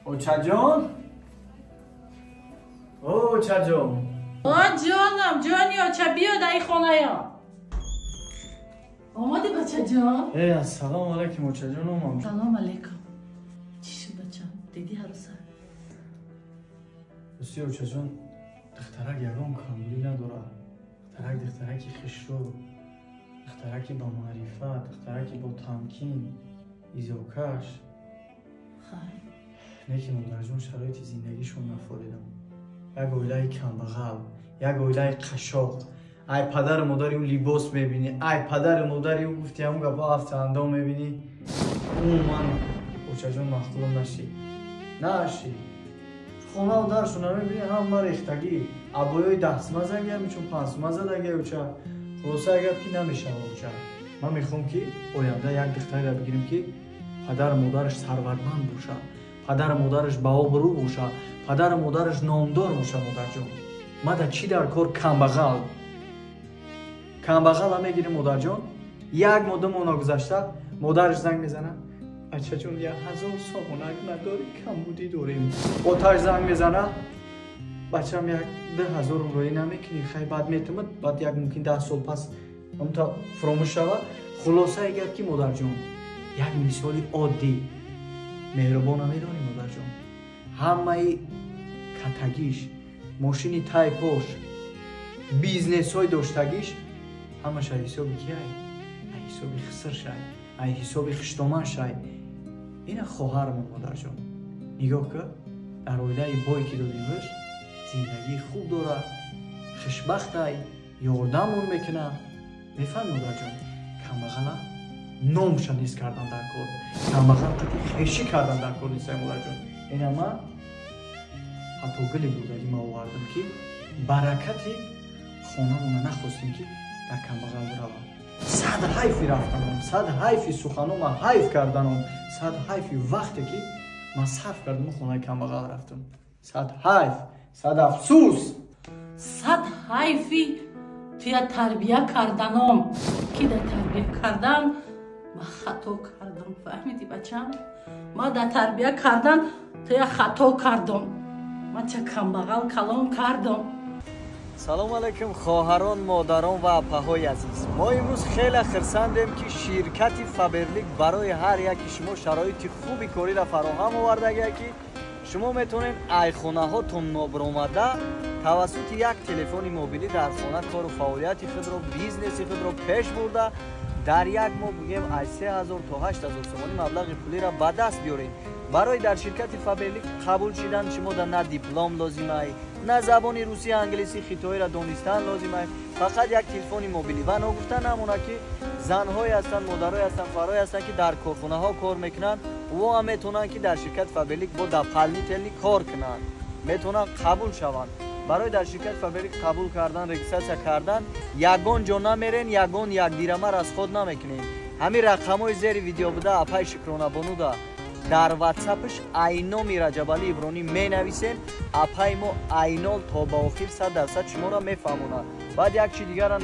اوچا جان اوچا جان جانم جانی اوچا بیا در خانه یا آماده بچه جان؟ سلام علیکم اوچا جان. سلام علیکم. چی شد بچه؟ دیدی عروسه؟ بسی اوچا جان دخترک یگان کاملی نداره. دخترکی خشرو، دخترکی با معرفت، دخترکی با تمکین، ایزوکش. خیلی نیکی مادر جان شرایط زندگیشون نفهمیدم. یک اویلای کمبغل، یک اویلای قشاق. ای پدر مادری اون لباس میبینی، ای پدر مادری اون گفتی همون گفت هفته اندام میبینی. اون من اوچا جان مخلوم نشی خونه و درشون هم میبینی هم ریختگی ابایای دستمزه اگر میچون پنسمزه دیگه اوچا خلاصه اگر که نمیشه اوچا. من میخوام که آینده یک دختری را بگیریم که پدر مادرش ثروتمند باشه، پدر مادرش با آبرو باشه، پدر مادرش نامدار باشه. مادر جان ما در چی در کار کمبغل هم میگیریم. مادر جان یک ماده مانا گذشته مادرش زنگ میزنه بچه جون 1000 صابونک نداری کمبودی داریم. آتش زنگ میزنه بچه هم 10,000 روی نمیکنی خیلی بعد میتومد بعد یک ممکن 10 سال پس هم تا فراموش شود. خلاصه اگر که مادر جان یک مثالی عادی مهربان میدانی. مادر جان همه کتگیش ماشینی تای پوش بیزنس های داشتگیش همش حسابی که ای حسابی خسر شای ای حسابی خشتامان شای. این خواهرم مادر جان نگاه که در اویله بایی که دادیمش زندگی خوب داره، خوشبخت ای یاردمون میکنه. میفهم مادر جان کمبغل نامش نیست کردن در کار، کمبغل قطعی خیشی کردن در کار نیست. مادر جان این ما حتی گلی بودگی ما آوردم که برکتی خانمون نخواستیم که در کمبغل بروم. صد حیفی رفتنم، صد حیفی سخنم حیف کردنم، صد حیفی وقتی که من صرف کردم خونه کمبغل رفتم. صد حیف، صد افسوس، صد حیفی توی تربیه کردنم که در تربیه کردن ما خطا کردم. فهمیدی بچم؟ ما در تربیه کردن توی خطا کردم. ما چه کمبغل کلام کردم. سلام علیکم خواهران، مادران و اپاهای عزیز. ما امروز خیلی خرسندیم که شرکت فابرلیک برای هر یکی شما شرایط خوبی کاری را فراهم آورده که شما میتونین ایخونه هاتون نابرآمده توسط یک تلفن موبیلی در خانه کار و فعالیت خود را بیزنس خود را پیش برده در یک ماه بگیم از 3000 تا 8000 تومانی مبلغ پولی را به دست بیارین. برای در شرکت فابرلیک قبول شدن شما در نه دیپلم لازمه، نه زبان روسی انگلیسی خطایی را دانستن لازمه، فقط یک تلفن موبیلی و نگفتن نمونه که زنهای هستن، مادرای هستن، فرای هستن که در کارخانه ها کار میکنن و هم میتونن که در شرکت فابرلیک با دپلنی تلی کار کنن، میتونن قبول شوند. برای در شرکت فابرلیک قبول کردن، رجیستراسیون کردن یگان جا نمیرین، یگان یک دیرمه را از خود نمیکنین. همین رقمای زیر ویدیو بوده اپای شکرانه بانو ده در واتساپش اینامی رجب علی ابرانی می نویسین، اپای ما اینال تا با آخر 100% شما را میفهمونه. بعد یک چی دیگر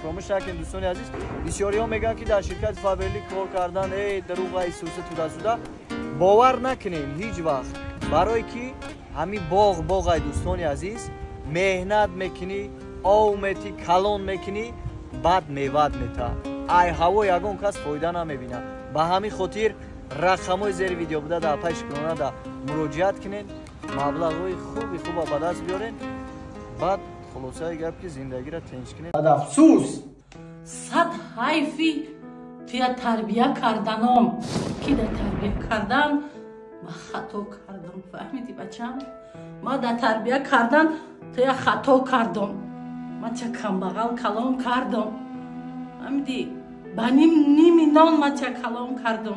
فراموش نکنید دوستان عزیز، بسیاری ها میگن که در شرکت فابرلیک کار کردن دروغ ای سوسه توده باور نکنین هیچ وقت. برای که همین باغ ای دوستان عزیز مهنت میکنی، آو میتی، کلان میکنی، بعد میواد میتا ای هوا یگان کس فایده نمیبینه. به همین خاطر رقمای زیر ویدیو بوده در اپای شکرانه در مراجعت کنین، مبلغ‌های خوب به دست بیارین، بعد خلاصه گپ که زندگی را تنش کنین. صد افسوس، صد حیفی توی تربیه کردنم که در تربیه کردن ما خطا کردم. فهمیدی بچم؟ ما در تربیه کردن توی خطا کردم. ما چه کمبغل کلام کردم. فهمیدی؟ با نیمی نان ما چه کلام کردم.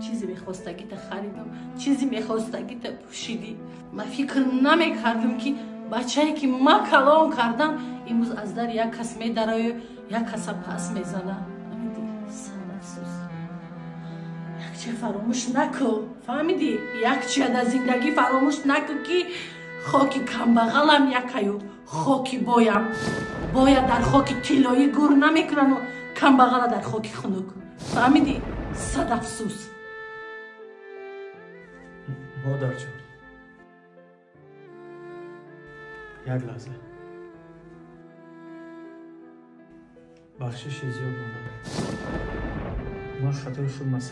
چیزی میخواستگی تا خریدم، چیزی میخواستگی تا پوشیدی. من فکر نمیکردم که بچه‌ای که ما کلام کردم امروز از در یک کس میدره و یک کس پس میزنه. فهمیدی؟ صد افسوس. یک چیز فراموش نکن. فهمیدی؟ یک چیز در زندگی فراموش نکن که خاکی کمبغلم یکیو، خاکی باید در خاکی طلایی گور نمیکنن و کمبغل در خاکی خنک. فهمیدی؟ صد افسوس. مادر جان، یک لحظه بخشش زیاد مونده. من خطای خودم 100%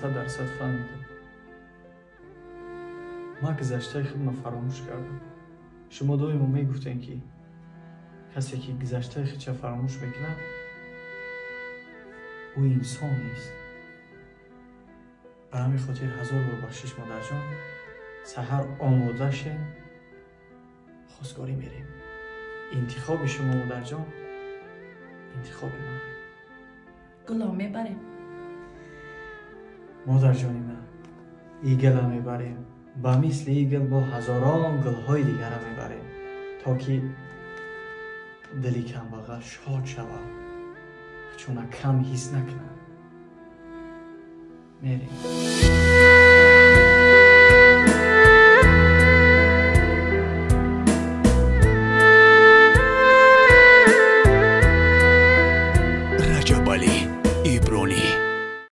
فهمیدم. من گذشته خودم فراموش کردم. شما دویمو میگفتین که کسی که گذشته خودش فراموش میکنه او انسان نیست. به همین خاطر 1000 بار بخشش مادر جان. سحر آماده شین، خواستگاری میریم. انتخاب شما مادر جان انتخاب من. گلا میبریم. مادر جانی من ایگل میبریم. با مثل ایگل با هزاران گلهای دیگر میبریم تا که دلی کم بغل شاد شود، چون کم حس نکنم. میریم.